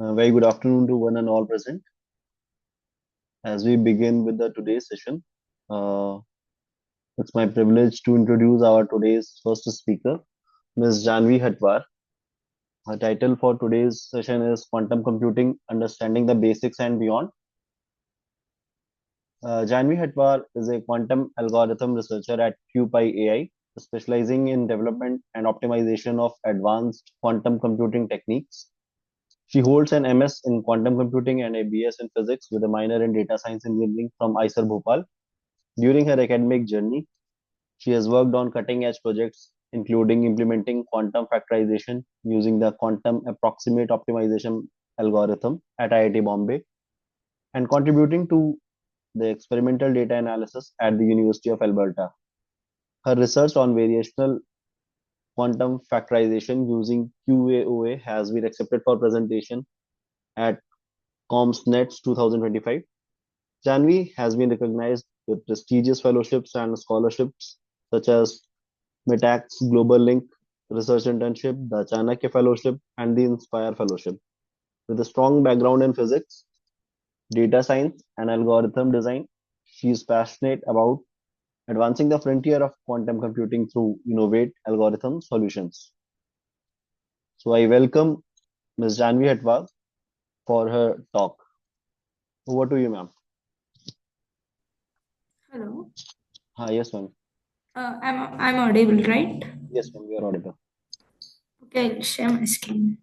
Very good afternoon to one and all present. As we begin with the today's session, uh, it's my privilege to introduce our today's first speaker, Ms. Jhanavi Hatwar. Her title for today's session is Quantum Computing: Understanding the Basics and Beyond. Jhanavi Hatwar is a quantum algorithm researcher at QpiAI, specializing in development and optimization of advanced quantum computing techniques. She holds an MS in quantum computing and a BS in physics with a minor in data science engineering from IISER Bhopal. During her academic journey, she has worked on cutting edge projects, including implementing quantum factorization using the quantum approximate optimization algorithm at IIT Bombay and contributing to the experimental data analysis at the University of Alberta. Her research on variational quantum factorization using QAOA has been accepted for presentation at ComsNet 2025. Janvi has been recognized with prestigious fellowships and scholarships such as METAC's Global Link Research Internship, the Chanakya Fellowship, and the Inspire Fellowship. With a strong background in physics, data science, and algorithm design, she is passionate about advancing the frontier of quantum computing through innovate algorithm solutions. So I welcome Ms. Janvi Hatwar for her talk. Over to you, ma'am. Hello. Yes, ma'am. I'm audible, right? Yes, ma'am. You are audible. Okay, I'll share my screen.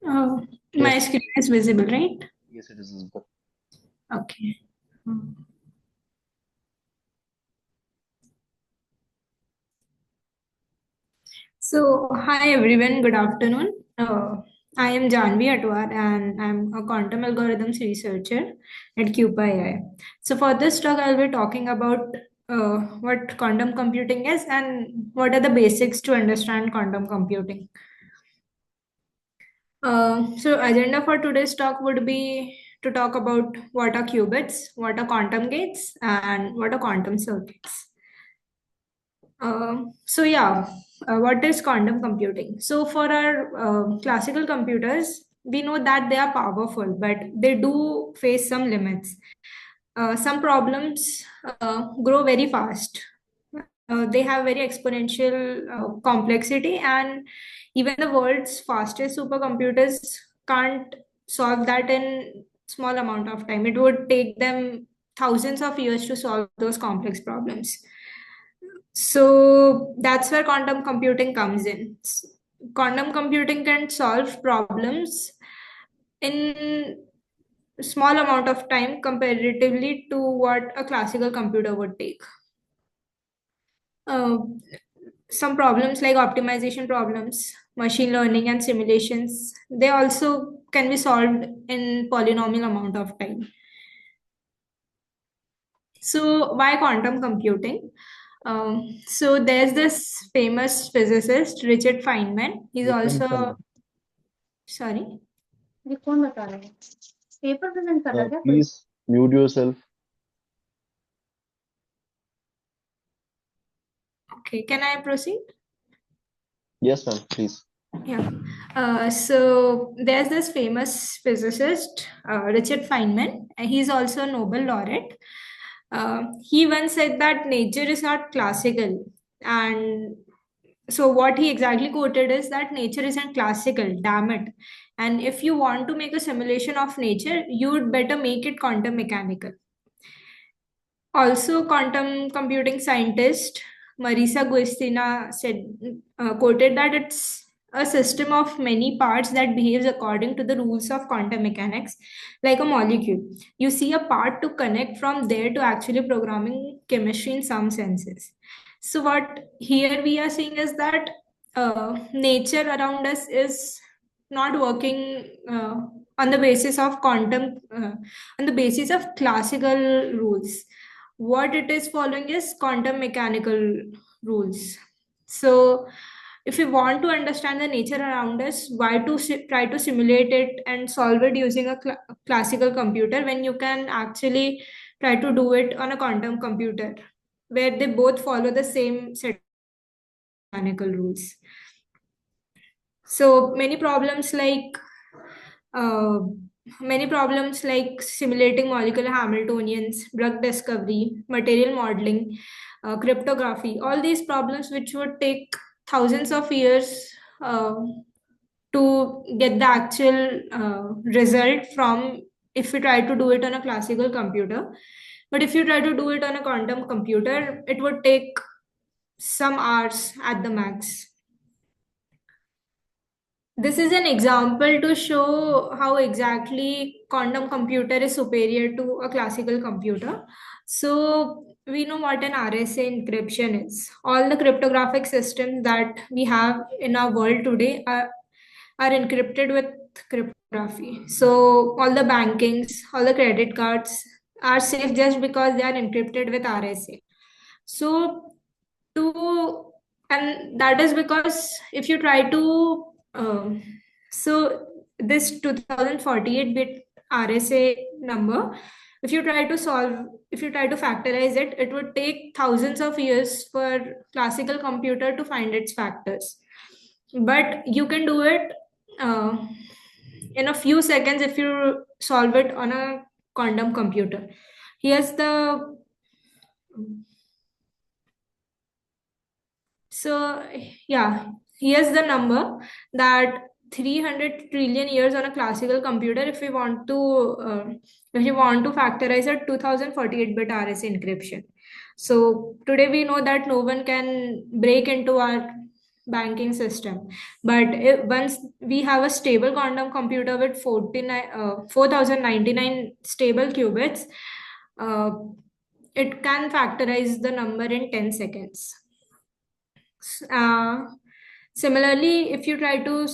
Uh, my Yes, screen is visible, right? yes, it is. Okay. So, hi everyone, good afternoon. I am Jhanavi Hatwar and I'm a quantum algorithms researcher at QpiAI. So, for this talk, I'll be talking about what quantum computing is and what are the basics to understand quantum computing. So agenda for today's talk would be to talk about what are qubits, what are quantum gates, and what are quantum circuits. What is quantum computing? So for our classical computers, we know that they are powerful, but they do face some limits. Some problems grow very fast. They have very exponential complexity, and even the world's fastest supercomputers can't solve that in small amount of time. It would take them thousands of years to solve those complex problems. So that's where quantum computing comes in. Quantum computing can solve problems in small amount of time comparatively to what a classical computer would take. Uh, some problems like optimization problems, machine learning and simulations, they also can be solved in polynomial amount of time. So why quantum computing? So there's this famous physicist, Richard Feynman. He's ये कौन सा है? also, sorry. ये कौन बता रहा है? Paper present कर रहा है क्या कोई? Please mute yourself. Okay, can I proceed? Yes, ma'am. Please. Yeah. So there's this famous physicist, Richard Feynman, and he's also a Nobel laureate. He once said that nature is not classical. And so what he exactly quoted is that nature isn't classical, damn it. And if you want to make a simulation of nature, you'd better make it quantum mechanical. Also, quantum computing scientist Marisa Guistina said, quoted that it's a system of many parts that behaves according to the rules of quantum mechanics, like a molecule. You see a part to connect from there to actually programming chemistry in some senses. So, what here we are seeing is that nature around us is not working on the basis of quantum, on the basis of classical rules. What it is following is quantum mechanical rules. So, if we want to understand the nature around us, why to try to simulate it and solve it using a classical computer when you can actually try to do it on a quantum computer, where they both follow the same set of mechanical rules. So uh, many problems like simulating molecular Hamiltonians, drug discovery, material modeling, cryptography, all these problems which would take thousands of years uh, to get the actual result from if you try to do it on a classical computer. But if you try to do it on a quantum computer, it would take some hours at the max. This is an example to show how exactly quantum computer is superior to a classical computer. So we know what an RSA encryption is. All the cryptographic systems that we have in our world today are encrypted with cryptography. So all the bankings, all the credit cards are safe just because they are encrypted with RSA. So to and that is because if you try to so this 2048 bit RSA number, if you try to factorize it, it would take thousands of years for classical computer to find its factors. But you can do it uh, in a few seconds if you solve it on a quantum computer. Here's the So, yeah, here's the number that 300 trillion years on a classical computer if you want to factorize a 2048-bit RSA encryption. So today we know that no one can break into our banking system. But once we have a stable quantum computer with 4099 stable qubits, uh, it can factorize the number in 10 seconds. Uh, Similarly, if you try to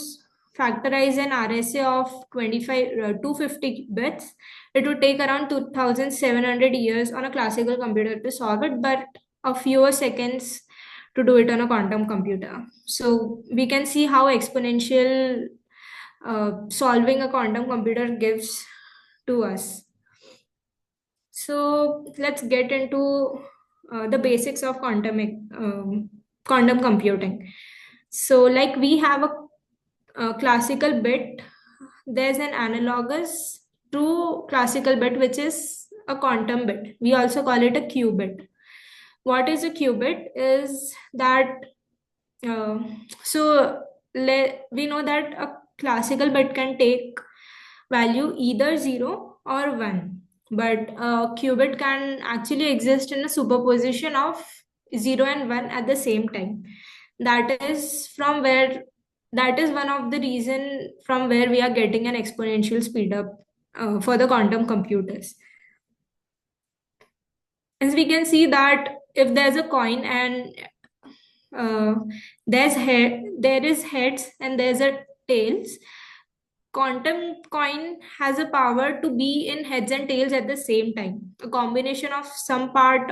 factorize an RSA of 250 bits, it would take around 2700 years on a classical computer to solve it, but a fewer seconds to do it on a quantum computer. So we can see how exponential solving a quantum computer gives to us. So let's get into the basics of quantum computing. So, like we have a classical bit, there's an analogous to classical bit, which is a quantum bit. We also call it a qubit. What is a qubit? Is that uh, so we know that a classical bit can take value either 0 or 1, but a qubit can actually exist in a superposition of 0 and 1 at the same time. That is from where that is one of the reason from where we are getting an exponential speed up for the quantum computers. As we can see that if there's a coin and uh, there is heads and there's a tails, quantum coin has a power to be in heads and tails at the same time, a combination of some part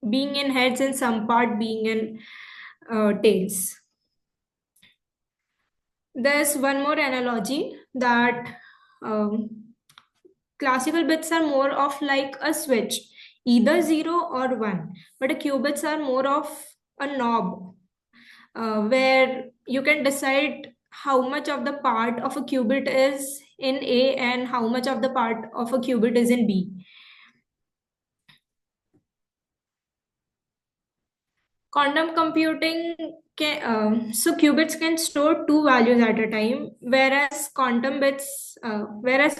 being in heads and some part being in tails. There's one more analogy that um, classical bits are more of like a switch, either 0 or 1, but a qubits are more of a knob where you can decide how much of the part of a qubit is in A and how much of the part of a qubit is in B. Quantum computing so qubits can store two values at a time, whereas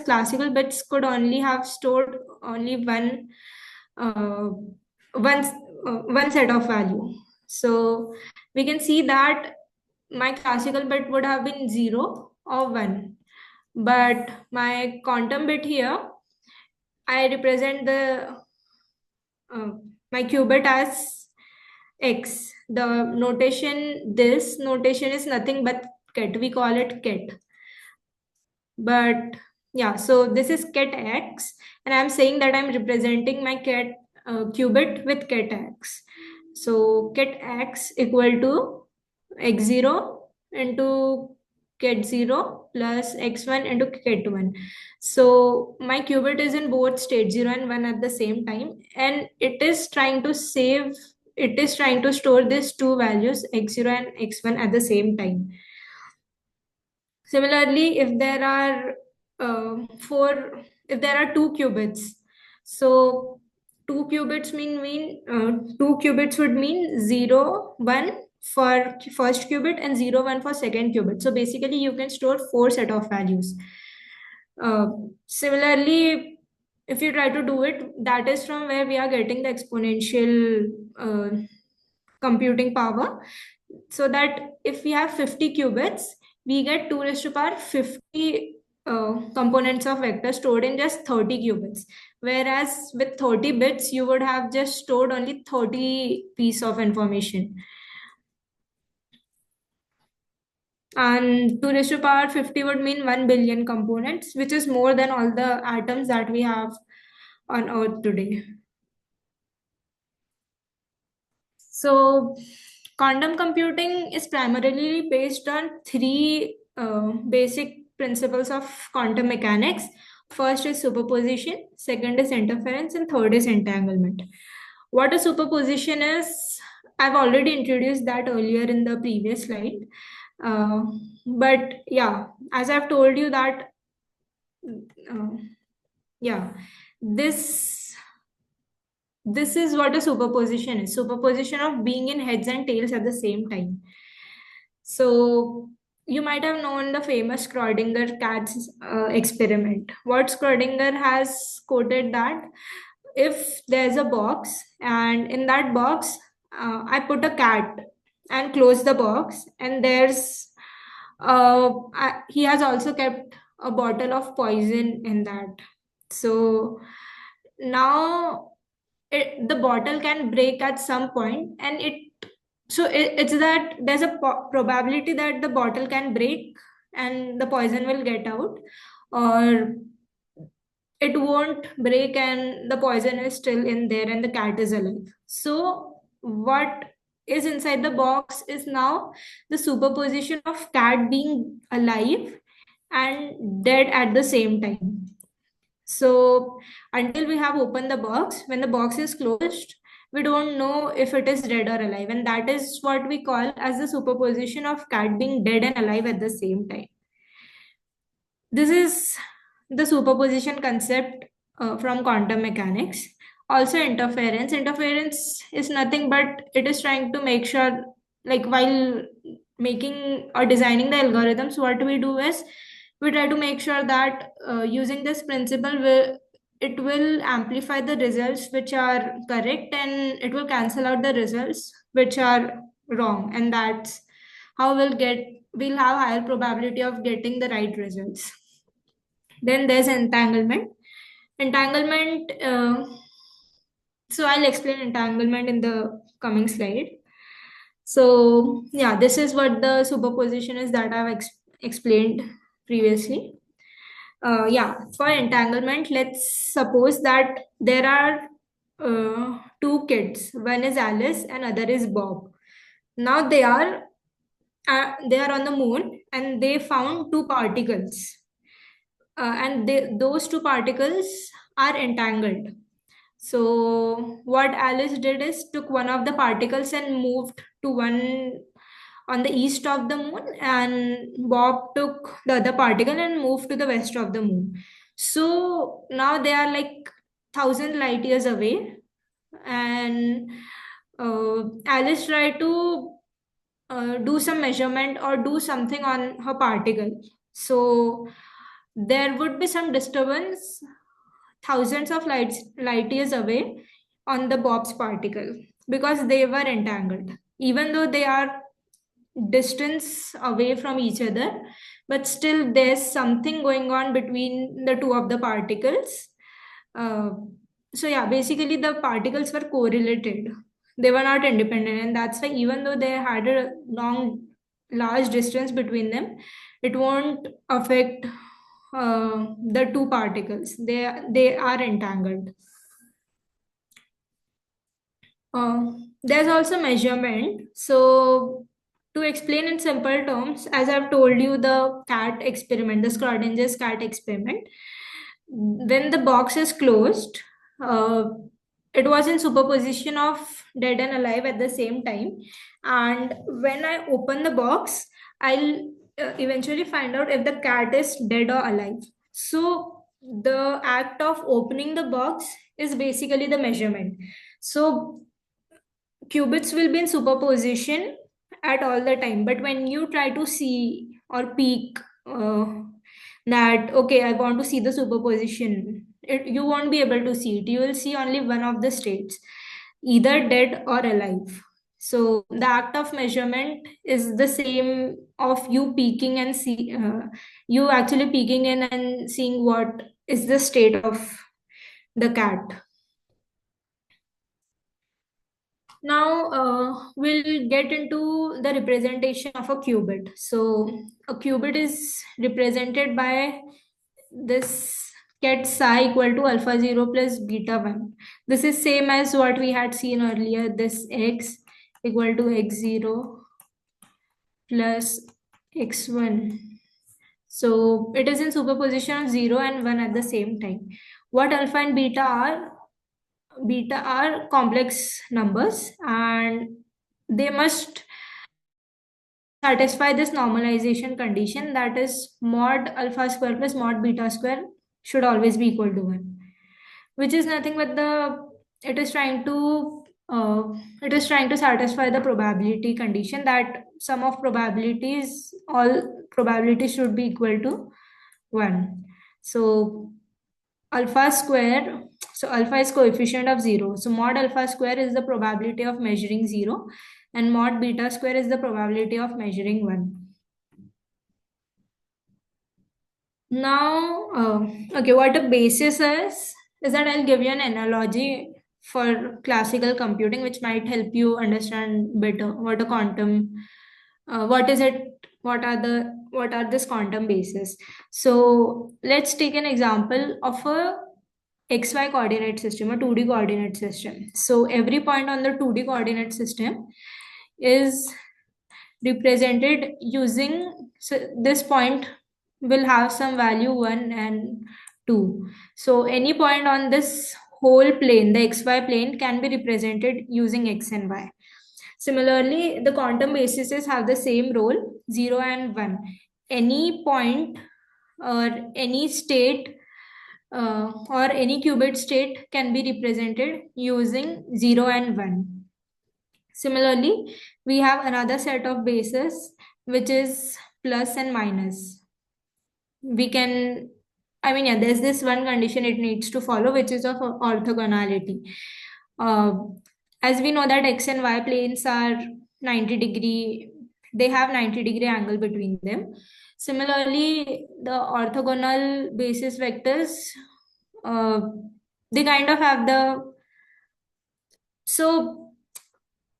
classical bits could only have stored only uh, one, one set of value. So we can see that my classical bit would have been 0 or 1. But my quantum bit here, I represent uh, my qubit as x. This notation is nothing but ket. We call it ket. But yeah, so this is ket x, and I'm saying that I'm representing my ket qubit with ket x. So ket x equal to x0 into ket0 plus x1 into ket1. So my qubit is in both state 0 and 1 at the same time, and it is trying to store these two values x0 and x1 at the same time. Similarly, if there are two qubits, so two qubits two qubits would mean 0, 1 for first qubit and 0, 1 for second qubit. So basically, you can store four set of values. Similarly, if you try to do it, that is from where we are getting the exponential computing power. So that if we have 50 qubits, we get 2 raised to power 50 components of vector stored in just 30 qubits. Whereas with 30 bits, you would have just stored only 30 piece of information. And 2 raised to power 50 would mean 1 billion components, which is more than all the atoms that we have on Earth today. So quantum computing is primarily based on three basic principles of quantum mechanics. First is superposition, second is interference, and third is entanglement. What a superposition is, I've already introduced that earlier in the previous slide. But yeah, as I've told you that, yeah, this is what a superposition is. Superposition of being in heads and tails at the same time. So you might have known the famous Schrodinger cat's experiment. What Schrodinger has quoted that if there's a box and in that box I put a cat and close the box, and he has also kept a bottle of poison in that. So now the bottle can break at some point, and it's that there's a probability that the bottle can break and the poison will get out, or it won't break and the poison is still in there and the cat is alive. So what is inside the box is now the superposition of cat being alive and dead at the same time. So until we have opened the box, when the box is closed, we don't know if it is dead or alive. And that is what we call as the superposition of cat being dead and alive at the same time. This is the superposition concept from quantum mechanics. Also interference. Interference is nothing but it is trying to make sure, like while making or designing the algorithms, what we do is we try to make sure that using this principle it will amplify the results which are correct, and it will cancel out the results which are wrong, and that's how we'll have higher probability of getting the right results. Then there's entanglement so I'll explain entanglement in the coming slide. So yeah, this is what the superposition is that I've explained previously. Yeah, for entanglement, let's suppose that there are two kids. One is Alice and other is Bob. Now they are on the moon and they found two particles, and those two particles are entangled. So what Alice did is took one of the particles and moved to one on the east of the moon, and Bob took the other particle and moved to the west of the moon. So now they are like 1,000 light years away, and Alice tried to do some measurement or do something on her particle. So there would be some disturbance thousands of light years away on the Bob's particle because they were entangled. Even though they are distance away from each other, but still there's something going on between the two of the particles. Uh, so yeah, basically the particles were correlated. They were not independent, and that's why even though they had a large distance between them, it won't affect the two particles. They are entangled. There's also measurement. So, to explain in simple terms, as I've told you, the cat experiment, the Schrodinger's cat experiment, when the box is closed, uh, it was in superposition of dead and alive at the same time. And when I open the box, I'll eventually find out if the cat is dead or alive. So, the act of opening the box is basically the measurement. So, qubits will be in superposition at all the time, but when you try to see or peek that okay, I want to see the superposition, you won't be able to see it. You will see only one of the states, either dead or alive. So the act of measurement is the same of you peeking and see you actually peeking in and seeing what is the state of the cat. Now, we'll get into the representation of a qubit. So, a qubit is represented by this ket psi equal to alpha 0 plus beta 1. This is same as what we had seen earlier, this x equal to x0 plus x1. So, it is in superposition of 0 and 1 at the same time. What alpha and beta are? Beta are complex numbers, and they must satisfy this normalization condition, that is mod alpha square plus mod beta square should always be equal to 1, which is nothing but it is trying to it is trying to satisfy the probability condition that sum of probabilities, all probabilities should be equal to 1. So alpha square, so alpha is coefficient of 0, so mod alpha square is the probability of measuring 0, and mod beta square is the probability of measuring 1. Now, okay, what a basis is that I'll give you an analogy for classical computing, which might help you understand better what a quantum, what is it, what are this quantum basis. So let's take an example of a xy coordinate system, a 2D coordinate system. So every point on the 2D coordinate system is represented using, so this point will have some value 1 and 2. So any point on this whole plane, the xy plane, can be represented using x and y. Similarly, the quantum bases have the same role, 0 and 1. Any point or any state or any qubit state can be represented using 0 and 1. Similarly, we have another set of bases which is plus and minus. We can, I mean, yeah, there's this one condition it needs to follow, which is of orthogonality. Uh, as we know that x and y planes are 90-degree, they have 90-degree angle between them. Similarly, the orthogonal basis vectors, uh, they kind of have the, so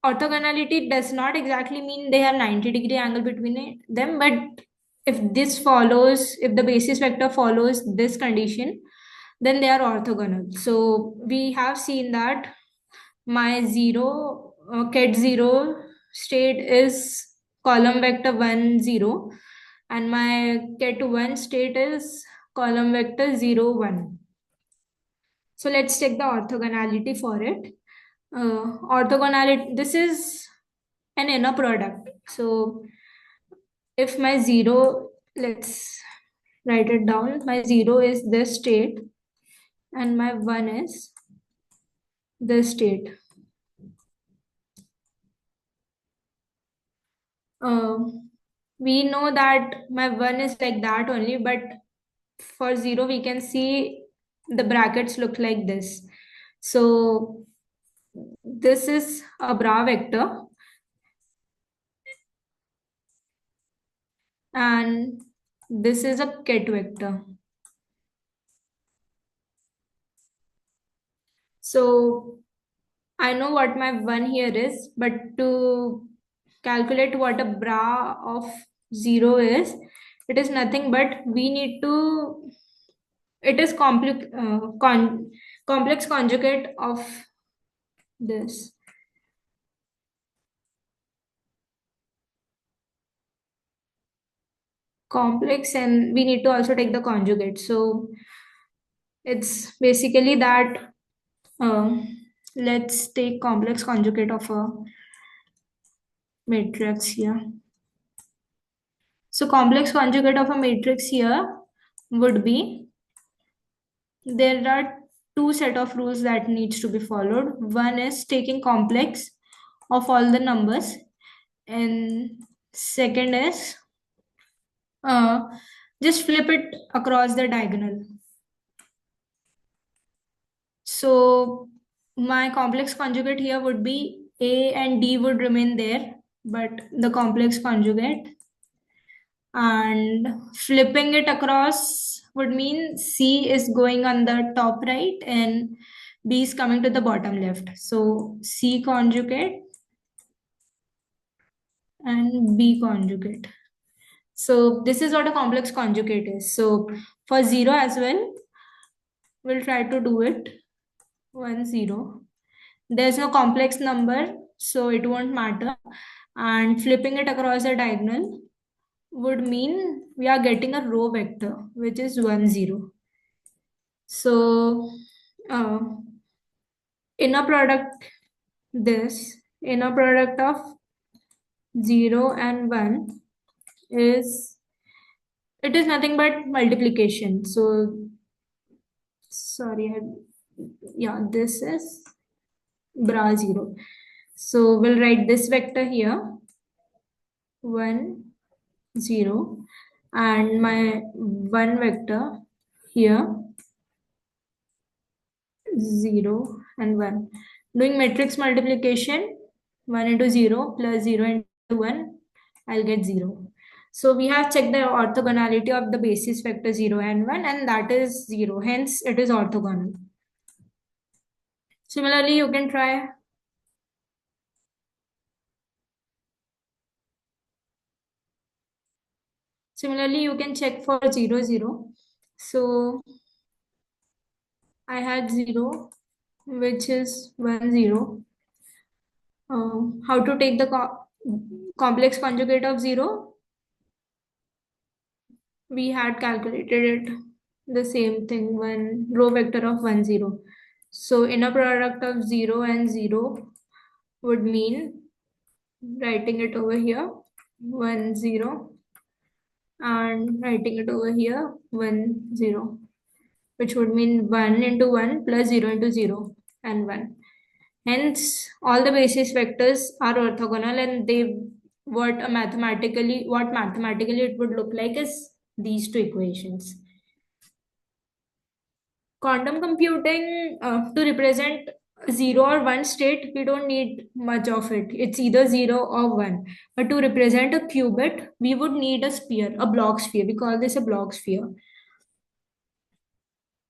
orthogonality does not exactly mean they have 90-degree angle between them, but if this follows, if the basis vector follows this condition, then they are orthogonal. So we have seen that my zero ket 0 state is column vector 1 0, and my ket 1 state is column vector 0 1. So let's check the orthogonality for it. Orthogonality, this is an inner product. So if my 0, let's write it down, my 0 is this state and my 1 is this state. We know that my 1 is like that only, but for 0 we can see the brackets look like this. So this is a bra vector, and this is a ket vector. So I know what my 1 here is, but to calculate what a bra of 0 is, it is nothing but we need to, it is complex conjugate of this. Complex, and we need to also take the conjugate. So it's basically that, let's take complex conjugate of a matrix here. So complex conjugate of a matrix here would be, there are two set of rules that needs to be followed. One is taking complex of all the numbers, and second is uh, just flip it across the diagonal. So my complex conjugate here would be A and D would remain there, but the complex conjugate, and flipping it across would mean C is going on the top right and B is coming to the bottom left. So C conjugate and B conjugate. So this is what a complex conjugate is. So for 0 as well, we'll try to do it. 1 0. There's no complex number, so it won't matter. And flipping it across the diagonal would mean we are getting a row vector, which is 1 0. So uh, inner product, this inner product of 0 and 1 is, it is nothing but multiplication. So sorry, yeah, this is bra 0. So we'll write this vector here, 1 0, and my 1 vector here, 0 and 1. Doing matrix multiplication, 1 into 0 plus 0 into 1, I'll get 0. So we have checked the orthogonality of the basis vector 0 and 1, and that is 0. Hence, it is orthogonal. Similarly, you can try. Similarly, you can check for 0 0. So I had 0, which is 1 0. How to take the complex conjugate of 0? We had calculated it the same thing, one row vector of 1 0. So inner product of 0 and 0 would mean writing it over here 1 0 and writing it over here 1 0, which would mean 1 into 1 plus 0 into 0 and 1. Hence, all the basis vectors are orthogonal, and they, what mathematically it would look like is these two equations. Quantum computing, to represent 0 or 1 state, we don't need much of it. It's either 0 or 1. But to represent a qubit, we would need a sphere, a block sphere. We call this a block sphere.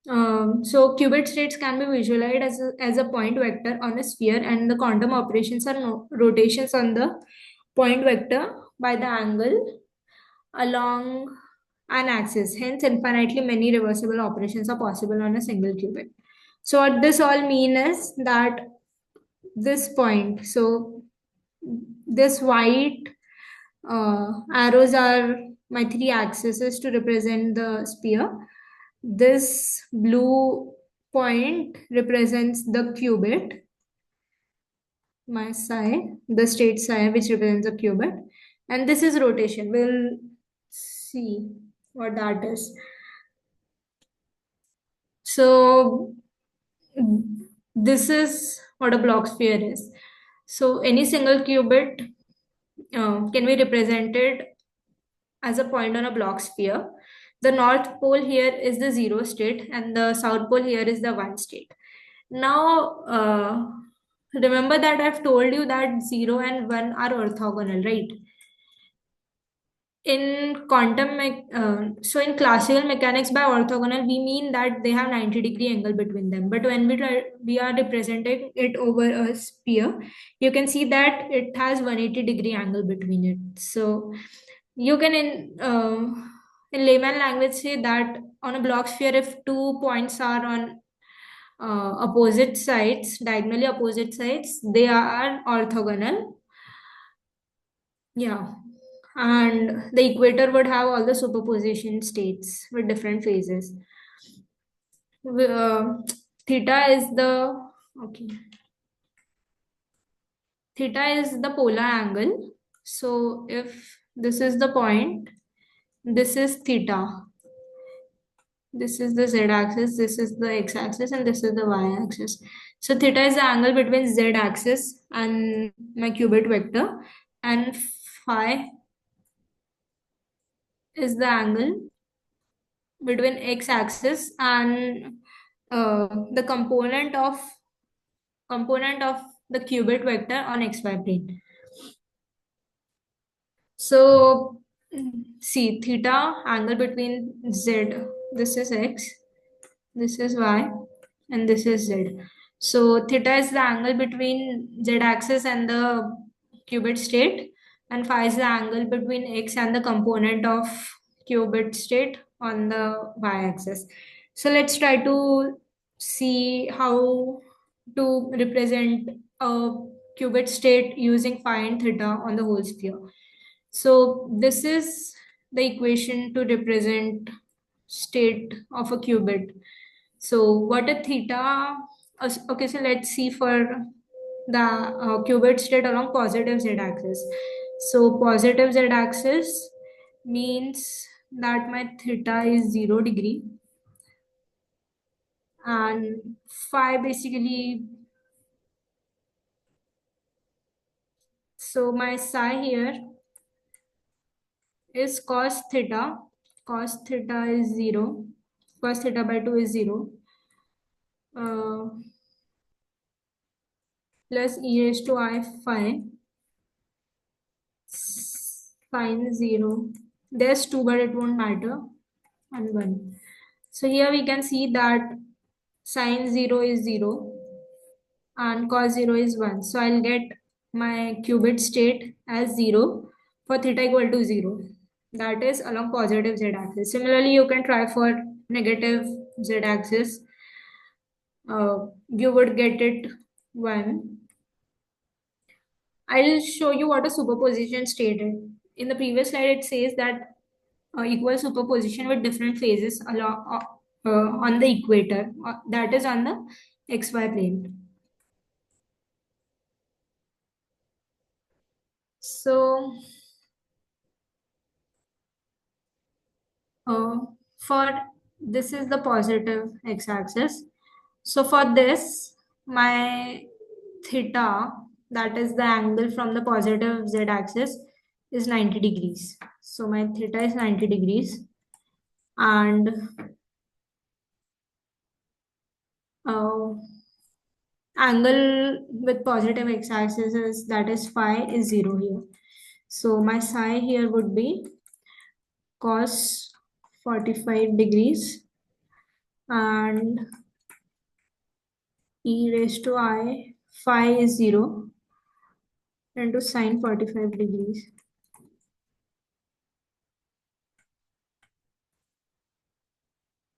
So qubit states can be visualized as a point vector on a sphere, and the quantum operations are rotations on the point vector by the angle along an axis. Hence, infinitely many reversible operations are possible on a single qubit. So what this all mean is that this point, so this white arrows are my three axes to represent the sphere. This blue point represents the qubit, my psi, the state psi, which represents a qubit. And this is rotation. We'll see what that is. So this is what a block sphere is. So any single qubit can be represented as a point on a block sphere. The north pole here is the 0 state, and the south pole here is the 1 state. Now, remember that I've told you that 0 and 1 are orthogonal, right? In so in classical mechanics, by orthogonal we mean that they have 90-degree angle between them, but when we are representing it over a sphere, you can see that it has 180-degree angle between it. So you can in layman language say that on a block sphere, if two points are on opposite sides, diagonally opposite sides, they are orthogonal. Yeah. And the equator would have all the superposition states with different phases. Uh, theta is the okay. Theta is the polar angle. So if this is the point, this is theta. This is the z-axis, this is the x-axis, and this is the y-axis. So theta is the angle between z-axis and my qubit vector, and phi is the angle between x-axis and the component of the qubit vector on xy plane. So see, theta angle between z, this is x, this is y, and this is z. So theta is the angle between z-axis and the qubit state, and phi is the angle between x and the component of qubit state on the y-axis. So let's try to see how to represent a qubit state using phi and theta on the whole sphere. So this is the equation to represent state of a qubit. So what a theta, okay, so let's see for the qubit state along positive z-axis. So positive z-axis means that my theta is 0 degree, and phi basically, so my psi here is cos theta. Cos theta is 0. Cos theta by 2 is 0. Uh, plus e raised to I phi sine 0. There's 2, but it won't matter. And 1. So here we can see that sine 0 is 0 and cos 0 is 1. So I'll get my qubit state as 0 for theta equal to 0. That is along positive z-axis. Similarly, you can try for negative z-axis. You would get it 1. I'll show you what a superposition state is. In the previous slide, it says that equal superposition with different phases along on the equator, that is on the xy plane. So for this is the positive x-axis. So for this, my theta, that is the angle from the positive z-axis, is 90 degrees. So my theta is 90 degrees, and angle with positive x-axis is, that is phi, is 0 here. So my psi here would be cos 45 degrees, and e raised to I phi is 0 into sine 45 degrees.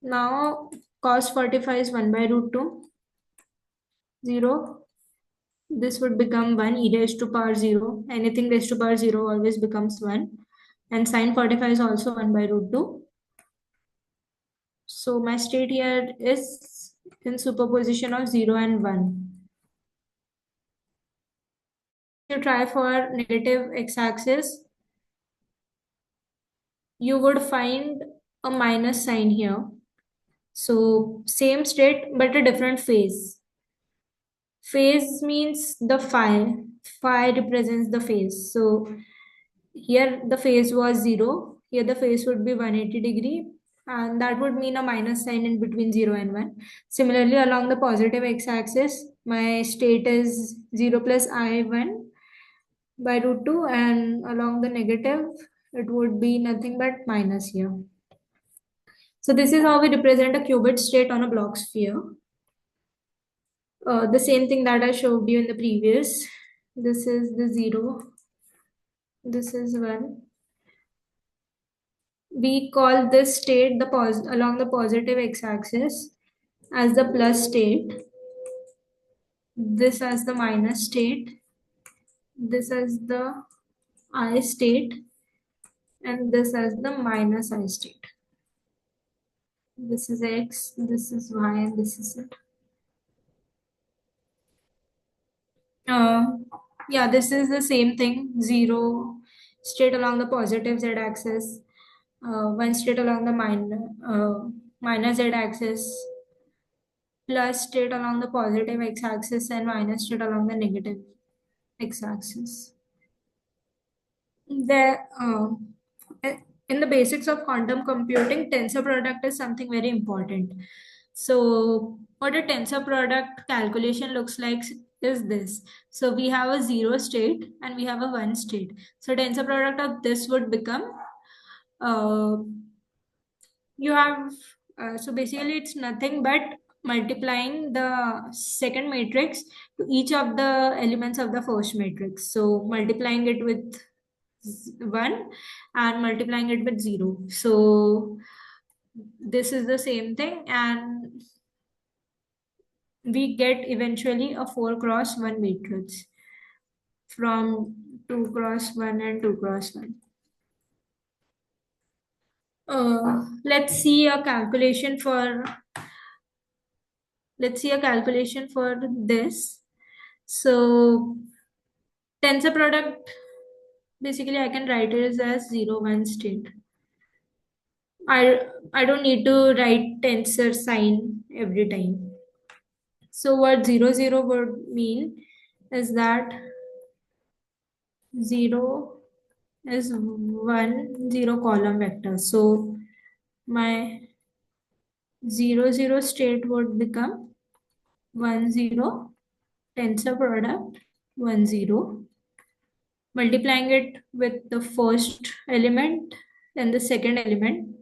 Now cos 45 is 1 by root 2, 0. This would become 1, e raised to power 0. Anything raised to power 0 always becomes 1. And sine 45 is also 1 by root 2. So my state here is in superposition of 0 and 1. If you try for negative x-axis, you would find a minus sign here. So same state but a different phase. Phase means the phi. Phi represents the phase. So here the phase was 0. Here the phase would be 180 degree. And that would mean a minus sign in between 0 and 1. Similarly, along the positive x-axis, my state is 0 plus I1 by root 2. And along the negative, it would be nothing but minus here. So this is how we represent a qubit state on a block sphere. The same thing that I showed you in the previous. This is the 0. This is 1. We call this state along the positive x-axis as the plus state. This as the minus state. This as the I state. And this as the minus I state. This is x, this is y, and this is z. Yeah, this is the same thing. 0 straight along the positive z-axis, 1 straight along the minus z-axis, plus straight along the positive x-axis, and minus straight along the negative x-axis. In the basics of quantum computing, tensor product is something very important. So what a tensor product calculation looks like is this. So we have a 0 state and we have a 1 state. So tensor product of this would become, you have, so basically it's nothing but multiplying the second matrix to each of the elements of the first matrix. So multiplying it with 1 and multiplying it with 0. So this is the same thing, and we get eventually a 4 cross 1 matrix from 2 cross 1 and 2 cross 1. Let's see a calculation for this. So tensor product, basically I can write it as 0 1 state. I don't need to write tensor sign every time. So what 0 0 would mean is that 0 is 1 0 column vector. So my 0 0 state would become 1 0 tensor product 1 0, multiplying it with the first element and the second element,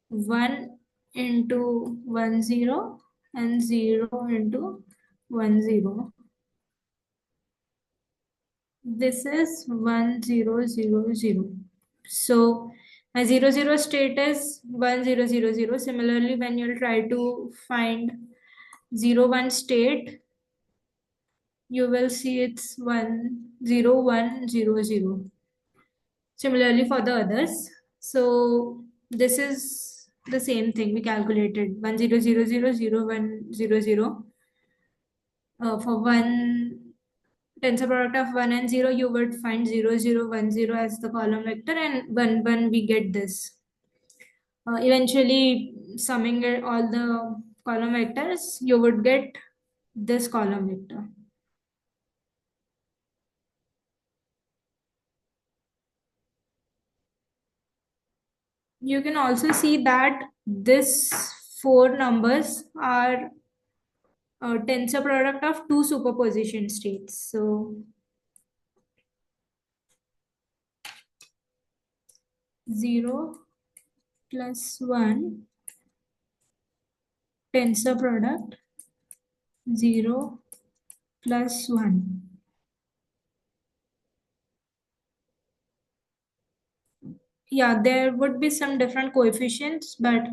1 into 1 0 and 0 into 1 0. This is 1 0 0 0. So my 0 0 state is 1 0 0 0. Similarly, when you'll try to find 0 1 state, you will see it's 1 0 1 0 0. Similarly for the others. So this is the same thing we calculated 1 0 0 0 0 1 0 0. For one tensor product of 1 and 0, you would find 0 0 1 0 as the column vector, and 1 1 we get this. Eventually summing all the column vectors, you would get this column vector. You can also see that this 4 numbers are a tensor product of 2 superposition states. So 0 plus 1 tensor product 0 plus 1. Yeah, there would be some different coefficients, but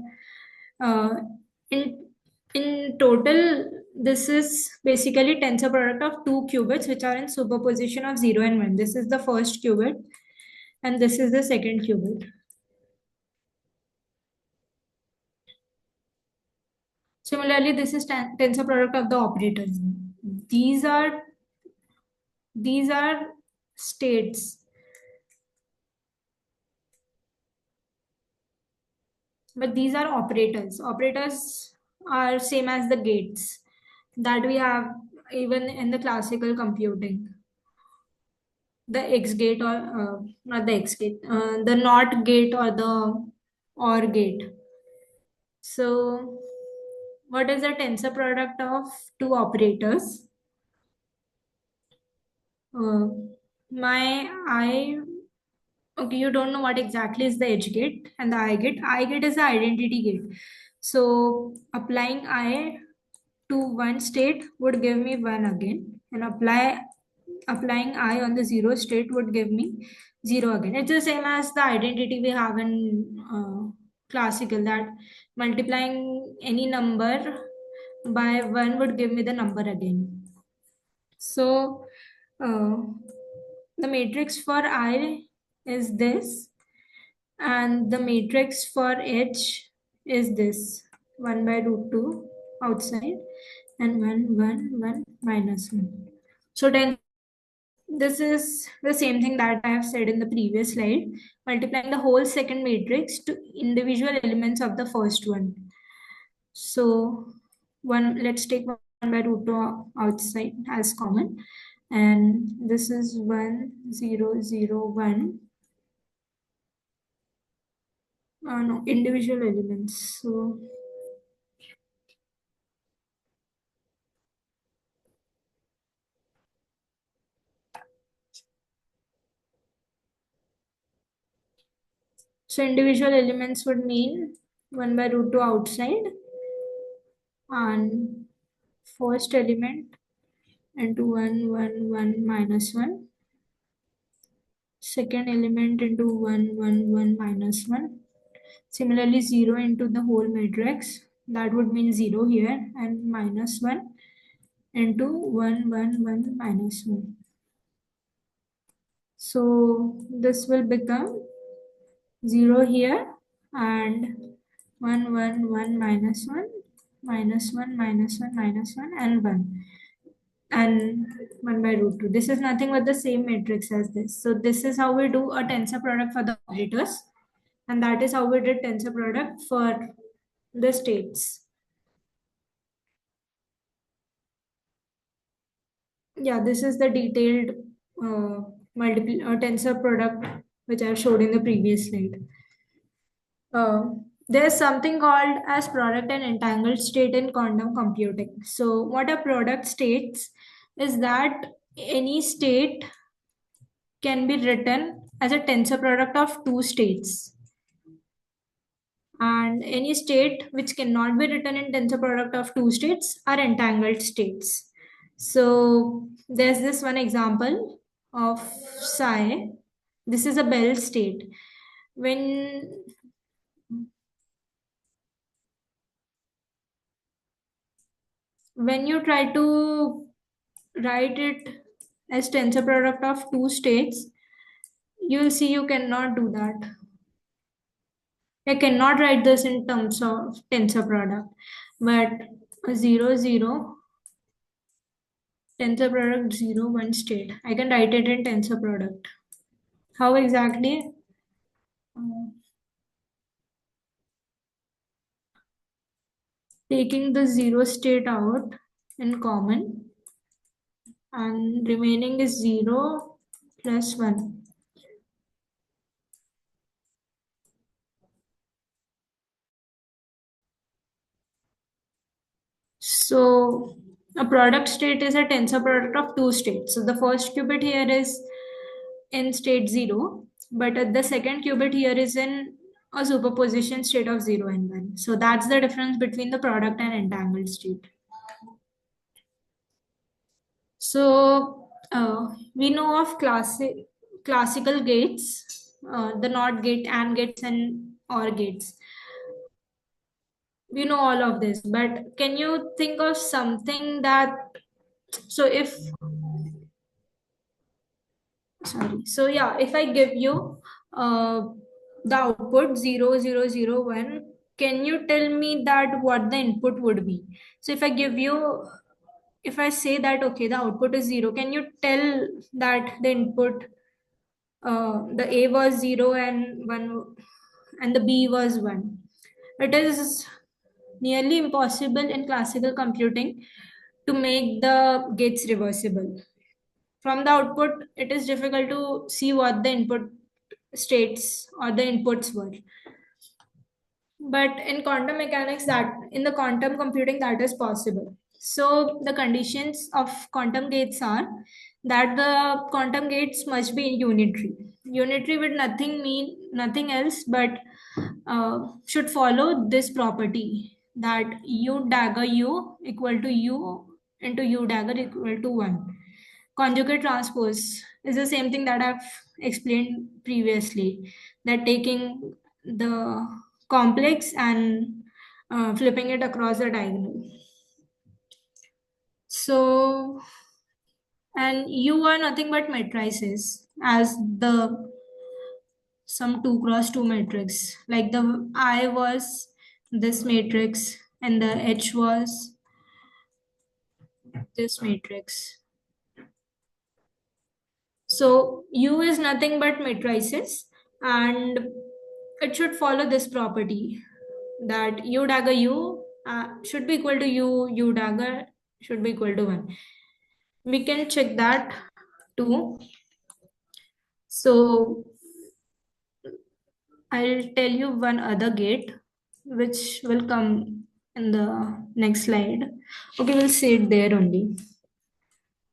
uh, in total, this is basically tensor product of 2 qubits which are in superposition of 0 and 1. This is the first qubit and this is the second qubit. Similarly, this is tensor product of the operators. These are states, but these are operators. Operators are same as the gates that we have even in the classical computing. The X gate, or not the X gate, the NOT gate or the OR gate. So what is the tensor product of two operators? My I Okay, you don't know what exactly is the edge gate and the I gate. I gate is the identity gate. So applying I to one state would give me one again, and applying I on the zero state would give me zero again. It's the same as the identity we have in classical, that multiplying any number by one would give me the number again. So uh, the matrix for I is this, and the matrix for H is this: 1 by root 2 outside and 1, 1, 1 minus 1. So 10, this is the same thing that I have said in the previous slide, multiplying the whole second matrix to individual elements of the first one. So let's take 1 by root 2 outside as common, and this is 1, 0, 0, 1. No, individual elements. So individual elements would mean 1 by root 2 outside and first element into 1, 1, 1 minus 1. Second element into 1, 1, 1 minus 1. Similarly, 0 into the whole matrix. That would mean 0 here, and minus 1 into 1, 1, 1 minus 1. So this will become 0 here, and 1, 1, 1 minus 1, minus 1, minus 1, minus 1, and 1. And 1 by root 2. This is nothing but the same matrix as this. So this is how we do a tensor product for the operators. And that is how we did tensor product for the states. Yeah, this is the detailed tensor product which I showed in the previous slide. There's something called as product and entangled state in quantum computing. So what a product states is that any state can be written as a tensor product of two states, and any state which cannot be written in tensor product of two states are entangled states. So there's this one example of psi. This is a Bell state. When you try to write it as tensor product of two states, you will see you cannot do that. I cannot write this in terms of tensor product, but 0, 0, tensor product 0, 1 state. I can write it in tensor product. How exactly? Taking the 0 state out in common, and remaining is 0 plus 1. So a product state is a tensor product of two states. So the first qubit here is in state 0, but the second qubit here is in a superposition state of 0 and 1. So that's the difference between the product and entangled state. So we know of classical gates, the NOT gate, AND gates, and OR gates. We know all of this, but can you think of something that, so if, sorry, so yeah, if I give you the output 0, 0, 0, 1, can you tell me that what the input would be? So if I say that, okay, the output is 0, can you tell that the input, the A was 0 and 1, and the B was 1? It is nearly impossible in classical computing to make the gates reversible. From the output, it is difficult to see what the input states or the inputs were. But in quantum mechanics, that in the quantum computing, that is possible. So the conditions of quantum gates are that the quantum gates must be unitary. Unitary would nothing mean nothing else but should follow this property that u dagger u equal to u into u dagger equal to 1. Conjugate transpose is the same thing that I've explained previously, that taking the complex and flipping it across the diagonal. So, and U are nothing but matrices as the some 2 cross 2 matrix. Like the I was this matrix and the H was this matrix. So U is nothing but matrices, and it should follow this property that U dagger U should be equal to U dagger should be equal to 1. We can check that too. So I'll tell you one other gate which will come in the next slide. Okay, we'll see it there only.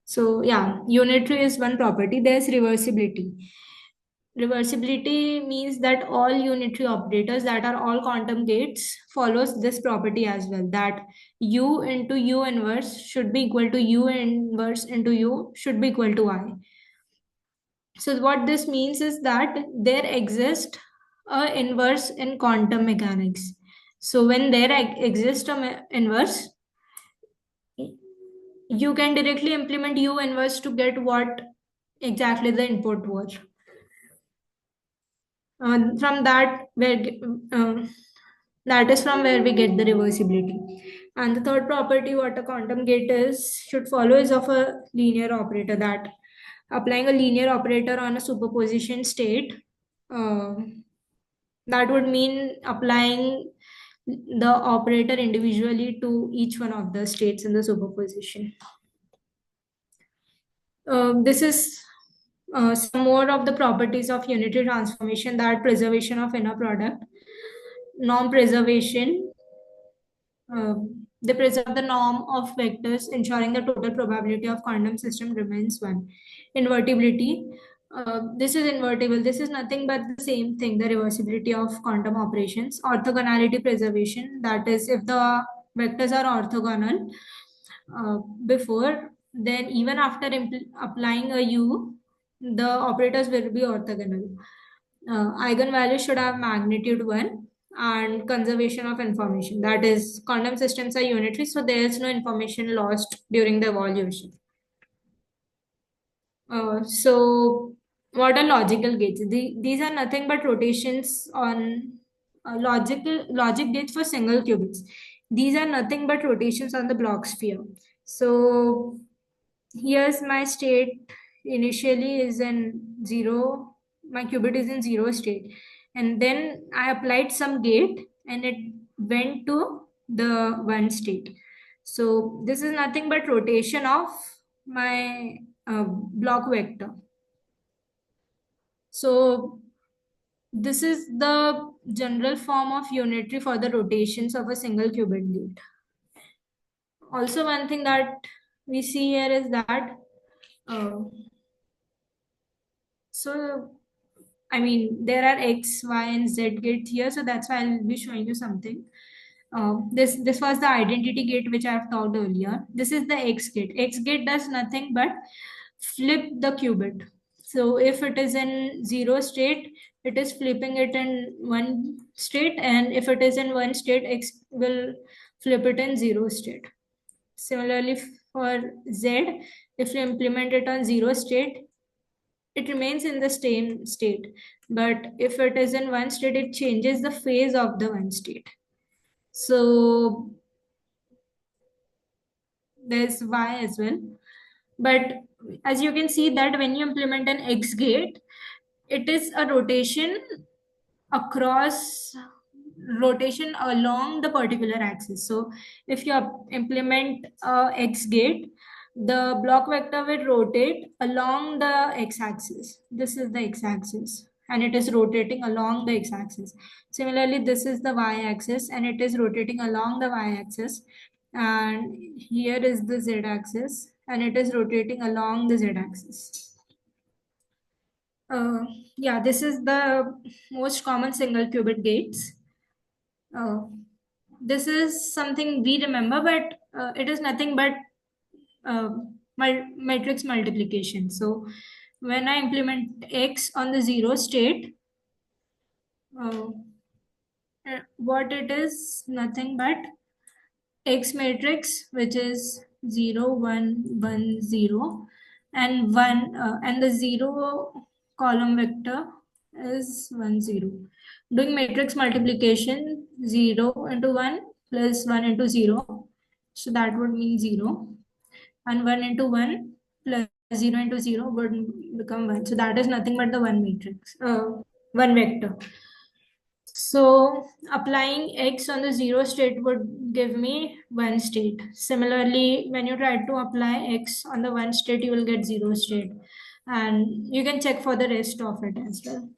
So yeah, unitary is one property. There's reversibility. Reversibility means that all unitary operators that are all quantum gates follows this property as well, that u into u inverse should be equal to u inverse into u should be equal to I. So what this means is that there exists a inverse in quantum mechanics. So when there exists a inverse, you can directly implement u inverse to get what exactly the input was. From that, that is from where we get the reversibility. And the third property what a quantum gate is should follow is of a linear operator, that applying a linear operator on a superposition state, uh, that would mean applying the operator individually to each one of the states in the superposition. This is some more of the properties of unitary transformation, that preservation of inner product, norm preservation. They preserve the norm of vectors, ensuring the total probability of quantum system remains 1. Invertibility. This is invertible. This is nothing but the same thing, the reversibility of quantum operations. Orthogonality preservation. That is, if the vectors are orthogonal before, then even after applying a U, the operators will be orthogonal. Eigenvalues should have magnitude 1, and conservation of information. That is, quantum systems are unitary, so there is no information lost during the evolution. So, what are logical gates? These are nothing but rotations on logic gates for single qubits. These are nothing but rotations on the block sphere. So, here's my state initially is in 0, my qubit is in 0 state, and then I applied some gate and it went to the 1 state. So this is nothing but rotation of my block vector. So this is the general form of unitary for the rotations of a single qubit gate. Also, one thing that we see here is that so I mean, there are X, Y, and Z gates here, so that's why I'll be showing you something. This was the identity gate which I've talked earlier. This is the X gate. X gate does nothing but flip the qubit. So if it is in 0 state, it is flipping it in 1 state, and if it is in 1 state, X will flip it in 0 state. Similarly, for Z, if you implement it on 0 state, it remains in the same state, but if it is in 1 state, it changes the phase of the 1 state. So there's Y as well, but as you can see that when you implement an X gate, it is a rotation along the particular axis. So if you implement a X gate, the block vector will rotate along the x-axis. This is the x-axis, and it is rotating along the x-axis. Similarly, this is the y-axis, and it is rotating along the y-axis. And here is the z-axis, and it is rotating along the z-axis. Yeah, this is the most common single qubit gates. This is something we remember, but it is nothing but uh, matrix multiplication. So when I implement x on the zero state, uh, what it is nothing but x matrix, which is 0 1 1 0, and 1 and the 0 column vector is 1 0. Doing matrix multiplication, 0 into 1 plus 1 into 0, so that would mean 0, and 1 into 1 plus 0 into 0 would become 1, so that is nothing but the 1 matrix, 1 vector. So applying x on the zero state would give me one state. Similarly, when you try to apply x on the one state, you will get zero state. And you can check for the rest of it as well.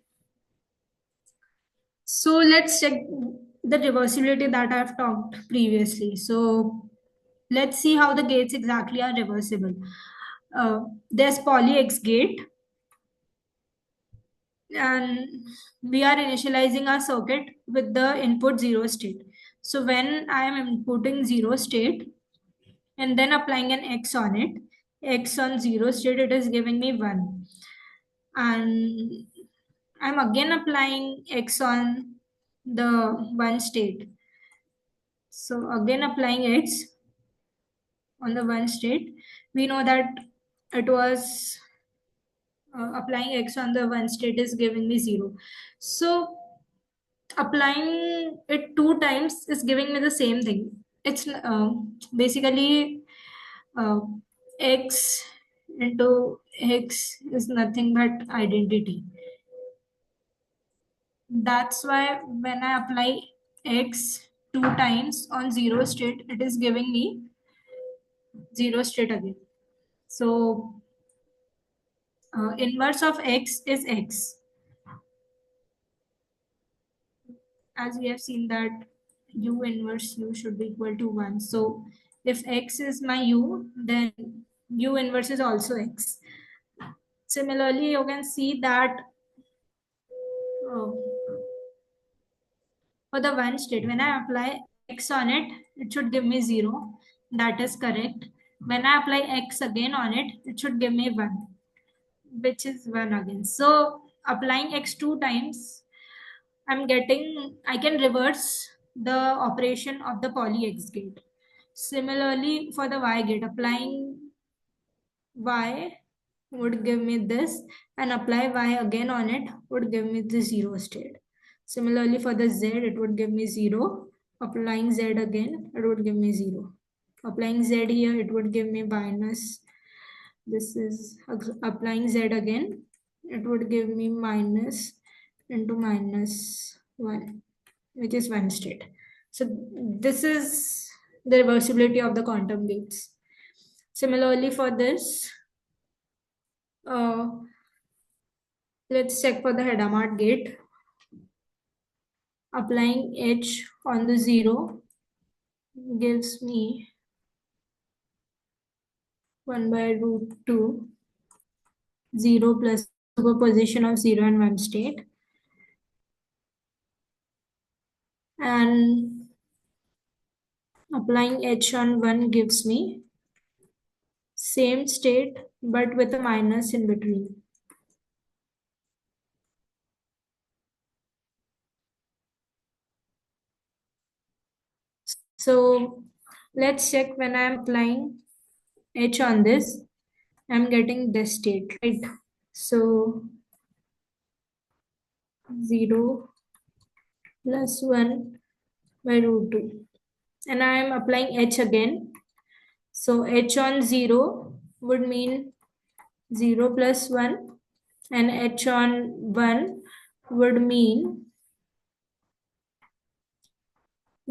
So let's check the reversibility that I've talked previously. So let's see how the gates exactly are reversible. There's poly X gate, and we are initializing our circuit with the input zero state. So when I am inputting zero state and then applying an x on it, x on zero state, it is giving me 1. And I'm again applying x on the 1 state. So again applying x on the 1 state, we know that it was applying x on the 1 state is giving me 0. So applying it two times is giving me the same thing. It's basically uh, x into x is nothing but identity. That's why when I apply x two times on zero state, it is giving me zero state again. So inverse of x is x. As we have seen that u inverse u should be equal to 1. So if x is my u, then u inverse is also x. Similarly, you can see that uh, for the one state, when I apply x on it, it should give me 0. That is correct. When I apply x again on it, it should give me 1, which is 1 again. So applying x two times, I can reverse the operation of the poly X gate. Similarly, for the Y gate, applying Y would give me this, and apply Y again on it would give me the zero state. Similarly, for the Z, it would give me 0. Applying Z again, it would give me 0. Applying Z here, it would give me minus. This is applying Z again, it would give me minus into minus 1, which is 1 state. So this is the reversibility of the quantum gates. Similarly, for this, uh, let's check for the Hadamard gate. Applying H on the 0 gives me 1 by root 2, 0 plus superposition of 0 and 1 state. And applying H on 1 gives me same state but with a minus in between. So let's check when I'm applying H on this, I'm getting this state, right? So 0 plus 1 by root 2. And I am applying H again. So H on 0 would mean 0 plus 1, and H on 1 would mean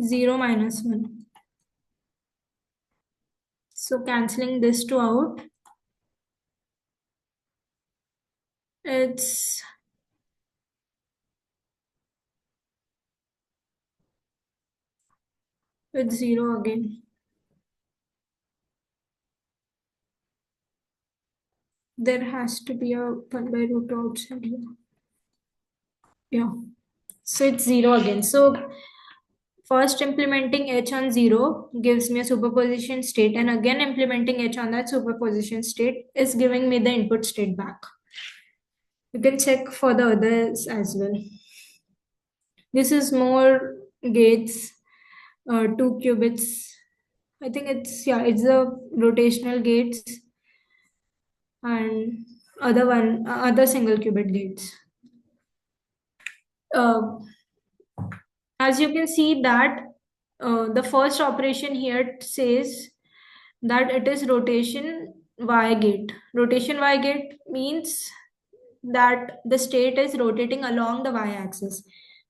0 minus 1. So cancelling this two out, it's with 0 again. there has to be a 1 by root outside here. Yeah. So it's 0 again. So first implementing h on 0 gives me a superposition state, and again implementing h on that superposition state is giving me the input state back. You can check for the others as well. This is more gates, 2 qubits. I think it's the rotational gates and other single qubit gates. As you can see that the first operation here says that it is rotation y gate. Rotation y gate means that the state is rotating along the y-axis.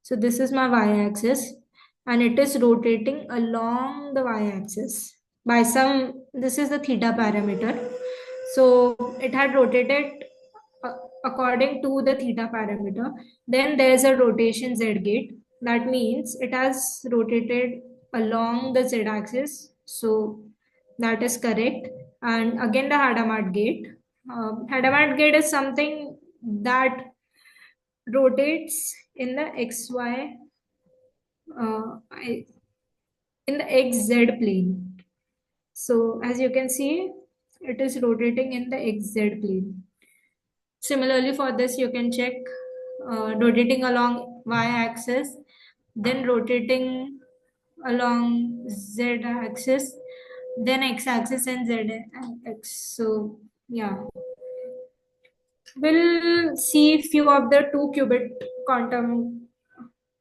So this is my y-axis and it is rotating along the y-axis by this is the theta parameter. So it had rotated according to the theta parameter. Then there's a rotation z gate. That means it has rotated along the z-axis. So that is correct. And again, the Hadamard gate. Hadamard gate is something that rotates in the xy, in the xz plane. So as you can see, it is rotating in the xz plane. Similarly, for this, you can check rotating along y-axis, then rotating along z-axis, then x-axis and z-x. So yeah, we'll see few of the 2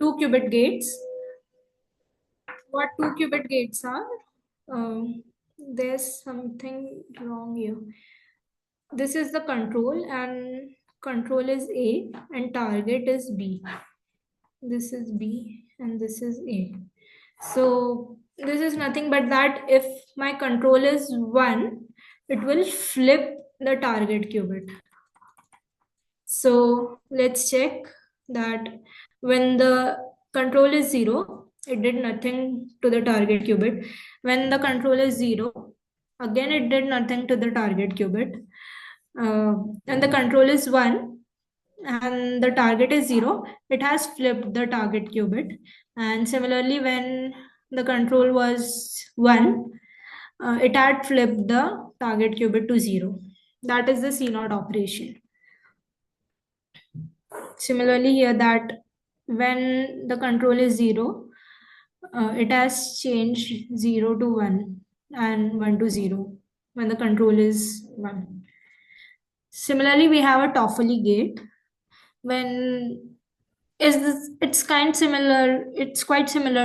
qubit gates. What 2 qubit gates are? There's something wrong here. This is the control, and control is A and target is B. This is B and this is A. So this is nothing but that if my control is 1, it will flip the target qubit. So let's check that when the control is 0, it did nothing to the target qubit. When the control is 0, again it did nothing to the target qubit. And the control is 1 and the target is 0, it has flipped the target qubit. And similarly, when the control was 1, it had flipped the target qubit to 0. That is the C0 operation. Similarly here, that when the control is 0, it has changed 0 to 1 and 1 to 0 when the control is 1. Similarly, we have a Toffoli gate. It's quite similar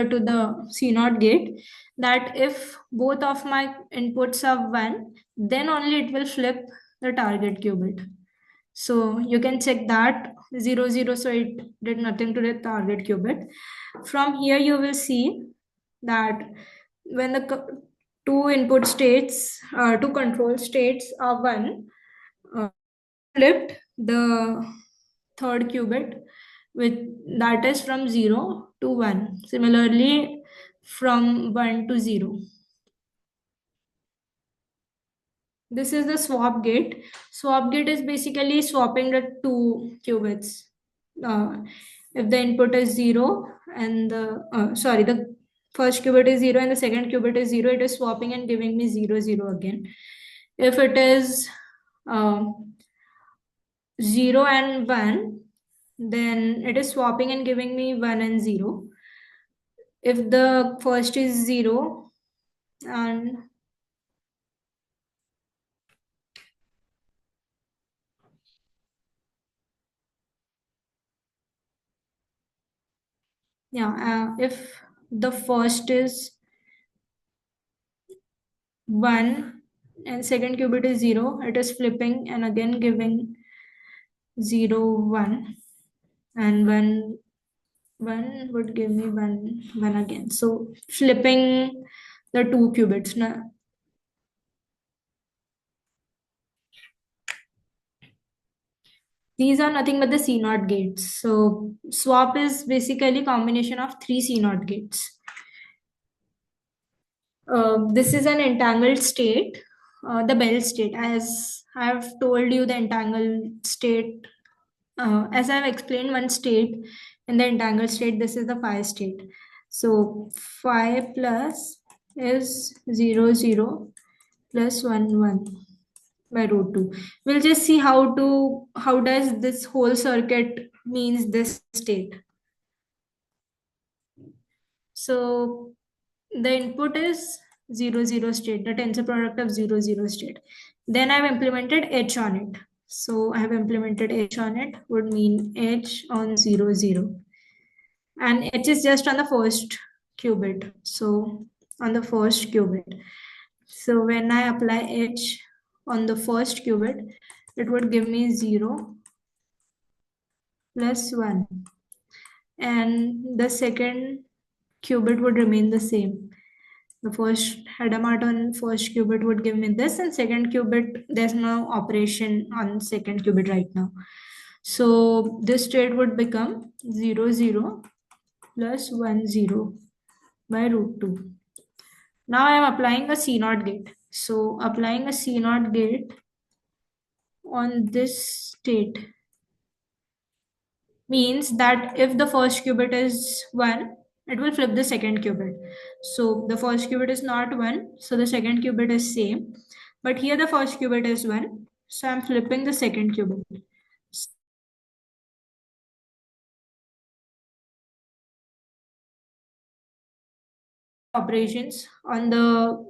to the C0 gate, that if both of my inputs are 1, then only it will flip the target qubit. So you can check that 0 0, so it did nothing to the target qubit. From here you will see that when the two control states are 1, flipped the third qubit, that is from 0 to 1. Similarly, from 1 to 0. This is the swap gate. Swap gate is basically swapping the 2 qubits. If the input is 0 and the first qubit is 0 and the second qubit is 0, it is swapping and giving me 0 0 again. If it is 0 and 1, then it is swapping and giving me 1 and 0. If the first is 0 and if the first is 1 and second qubit is 0, it is flipping and again giving 0 1, and 1 would give me 1 again. So flipping the 2 qubits. These are nothing but the C0 gates. So swap is basically combination of 3 C0 gates. This is an entangled state, the Bell state, as I have told you the entangled state. As I have explained one state in the entangled state, this is the phi state. So phi plus is 0, 0 plus 1, 1 by root 2. We'll just see how does this whole circuit means this state. So the input is 0, 0 state, the tensor product of 0, 0 state. Then I've implemented H on it. So I have implemented H on it would mean H on 0, 0. And H is just on the first qubit. So on the first qubit. So when I apply H on the first qubit, it would give me 0 plus 1. And the second qubit would remain the same. The first head amount on first qubit would give me this, and second qubit, there's no operation on second qubit right now. So this state would become 0, 0 plus 1, 0 by root 2. Now I am applying a C0 gate. So applying a C0 gate on this state means that if the first qubit is 1, it will flip the second qubit. So the first qubit is not 1, so the second qubit is same. But here the first qubit is 1, so I'm flipping the second qubit. Operations on the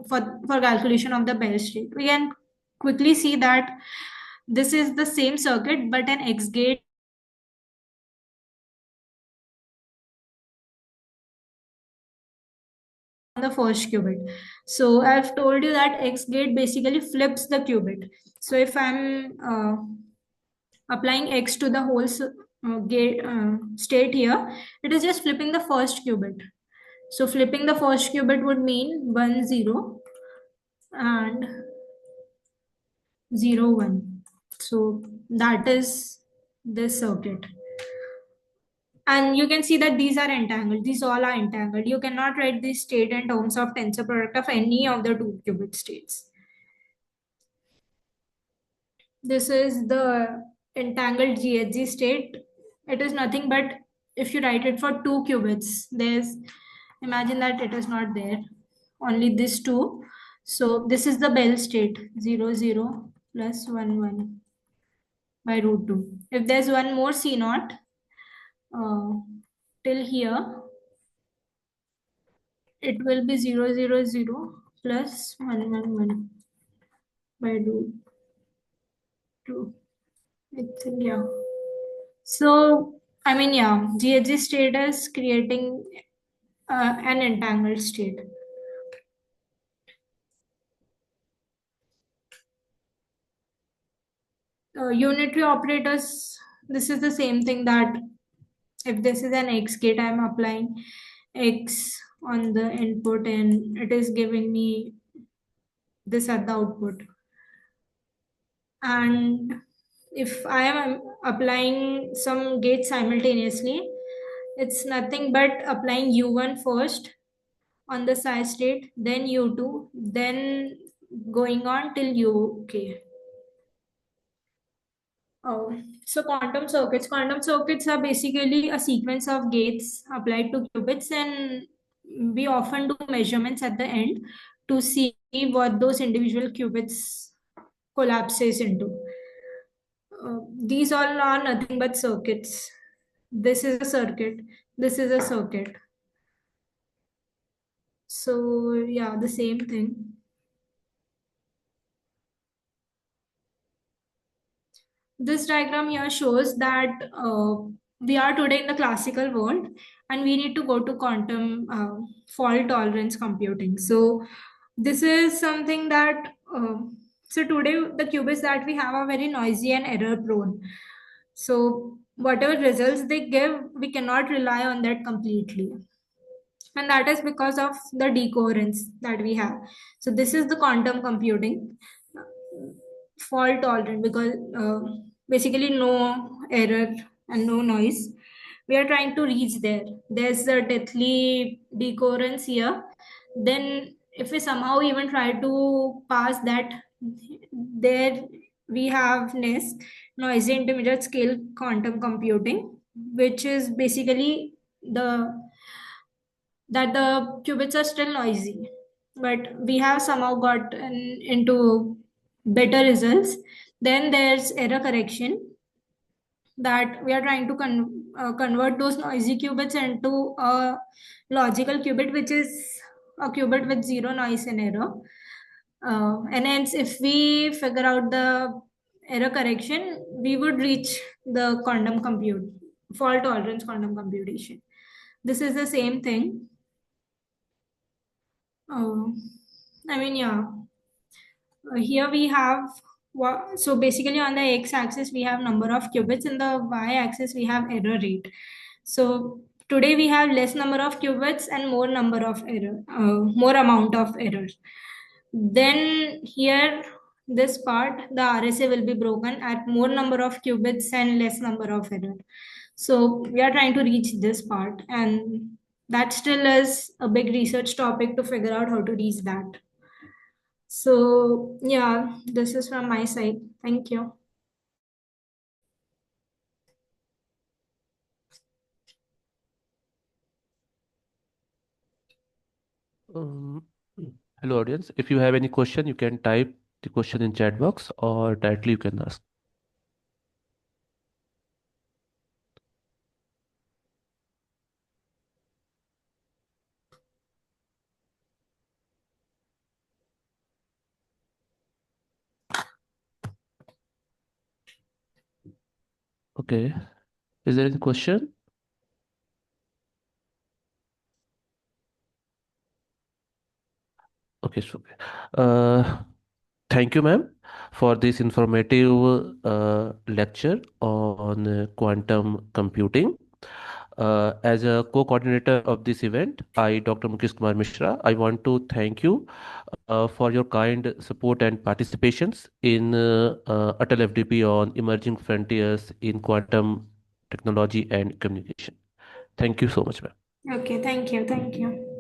for calculation of the Bell state. We can quickly see that this is the same circuit, but an X gate on the first qubit. So I've told you that X gate basically flips the qubit. So if I'm applying X to the whole gate state here, it is just flipping the first qubit. So flipping the first qubit would mean 1, 0 and 0, 1. So that is this circuit. And you can see that these are entangled. These all are entangled. You cannot write this state in terms of tensor product of any of the two qubit states. This is the entangled GHZ state. It is nothing but if you write it for two qubits, imagine that it is not there, only this two. So this is the Bell state, 0, 0 plus 1, 1 by root 2. If there's one more C0 till here, it will be 0, 0, 0 plus 1, 1, 1 by root 2. I think, yeah. So, I mean, yeah, GHG state is creating an entangled state. Unitary operators, this is the same thing that if this is an X gate, I'm applying X on the input and it is giving me this at the output. And if I am applying some gates simultaneously, it's nothing but applying U1 first on the psi state, then U2, then going on till UK. So quantum circuits. Quantum circuits are basically a sequence of gates applied to qubits, and we often do measurements at the end to see what those individual qubits collapses into. These all are nothing but circuits. This is a circuit. This is a circuit. So yeah, the same thing. This diagram here shows that we are today in the classical world and we need to go to quantum fault tolerance computing. So this is something that so today the qubits that we have are very noisy and error prone. So whatever results they give, we cannot rely on that completely. And that is because of the decoherence that we have. So this is the quantum computing fault tolerant because basically no error and no noise. We are trying to reach there. There's a deathly decoherence here. Then if we somehow even try to pass that There we have NISC, Noisy Intermediate Scale Quantum Computing, which is basically the that the qubits are still noisy, but we have somehow got into better results. Then there's error correction, that we are trying to convert those noisy qubits into a logical qubit, which is a qubit with zero noise and error. And hence, if we figure out the error correction, we would reach the quantum compute, fault tolerance quantum computation. This is the same thing. Uh, I mean, yeah. Here we have so basically on the x-axis we have number of qubits, in the y-axis we have error rate. So today we have less number of qubits and more number of error, more amount of errors. Then here this part, the RSA will be broken at more number of qubits and less number of error. So we are trying to reach this part, and that still is a big research topic to figure out how to reach that. So, yeah, this is from my side. Thank you. Um, Hello, audience. If you have any question, you can type the question in chat box or directly you can ask. Okay. Is there any question? Okay, so thank you, ma'am, for this informative lecture on quantum computing. As a co-coordinator of this event, Dr. Mukesh Kumar Mishra, I want to thank you for your kind support and participations in Atal FDP on emerging frontiers in quantum technology and communication. Thank you so much, ma'am. Okay, thank you. Thank you.